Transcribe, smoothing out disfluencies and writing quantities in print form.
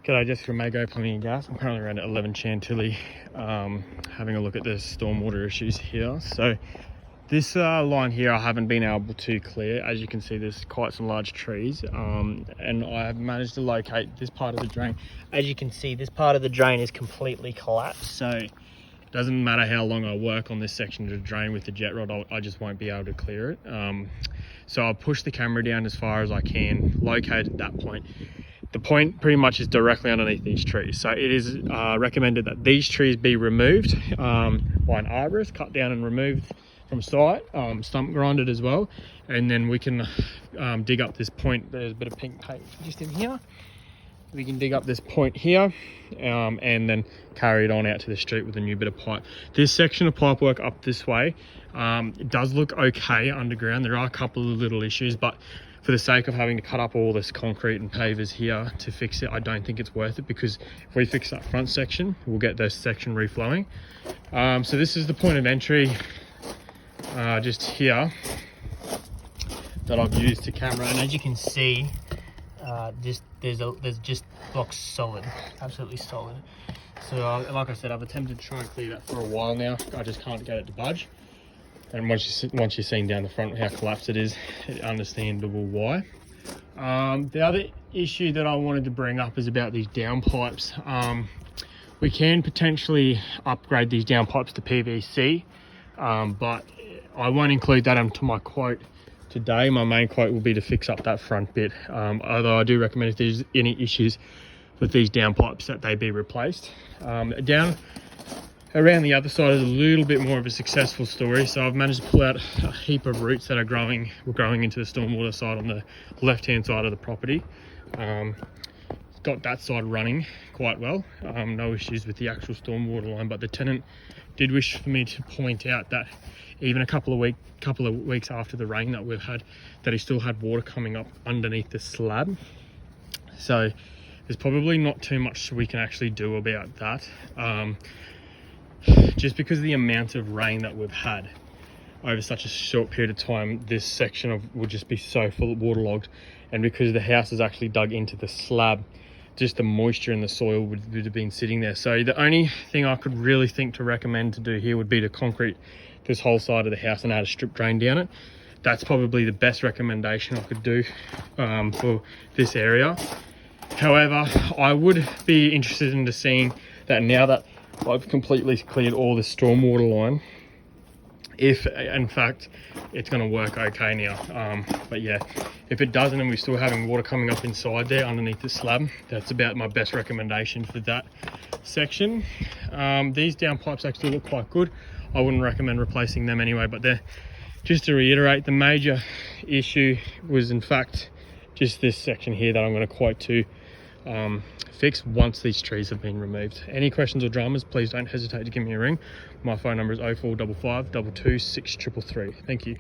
G'day, Jessica from Mago Plumbing and Gas. I'm currently around at 11 Chantilly, having a look at the stormwater issues here. So this line here I haven't been able to clear. As you can see, there's quite some large trees, and I have managed to locate this part of the drain. As you can see, this part of the drain is completely collapsed, so it doesn't matter how long I work on this section of the drain with the jet rod, I just won't be able to clear it. So I'll push the camera down as far as I can, locate at that point. The point pretty much is directly underneath these trees. So it is recommended that these trees be removed by an arborist, cut down and removed from site, stump grinded as well. And then we can dig up this point. There's a bit of pink paint just in here. We can dig up this point here and then carry it on out to the street with a new bit of pipe. This section of pipe work up this way, it does look okay underground. There are a couple of little issues, but for the sake of having to cut up all this concrete and pavers here to fix it, I don't think it's worth it, because if we fix that front section, we'll get this section reflowing. So this is the point of entry just here that I've used to camera, and as you can see, there's just blocks solid, absolutely solid. So like I said, I've attempted to try and clear that for a while now. I just can't get it to budge. And once you've seen down the front how collapsed it is, it's understandable why. The other issue that I wanted to bring up is about these downpipes. We can potentially upgrade these downpipes to PVC, but I won't include that into my quote today. My main quote will be to fix up that front bit. Although I do recommend, if there's any issues with these downpipes, that they be replaced. Down around the other side is a little bit more of a successful story. So I've managed to pull out a heap of roots that are growing into the stormwater side on the left-hand side of the property. Got that side running quite well. No issues with the actual stormwater line, but the tenant did wish for me to point out that even a couple of weeks after the rain that we've had, that he still had water coming up underneath the slab. So there's probably not too much we can actually do about that. Just because of the amount of rain that we've had over such a short period of time, this section will just be so full of waterlogged, and because the house is actually dug into the slab, just the moisture in the soil would have been sitting there. So the only thing I could really think to recommend to do here would be to concrete this whole side of the house and add a strip drain down it. That's probably the best recommendation I could do for this area. However, I would be interested in seeing that now that I've completely cleared all the stormwater line, if in fact it's going to work okay now. But yeah, if it doesn't and we're still having water coming up inside there underneath the slab, that's about my best recommendation for that section. These downpipes actually look quite good. I wouldn't recommend replacing them anyway, but they're, just to reiterate, the major issue was in fact just this section here that I'm going to quote to fix once these trees have been removed. Any questions or dramas, please don't hesitate to give me a ring. My phone number is 0455 22 633. Thank you.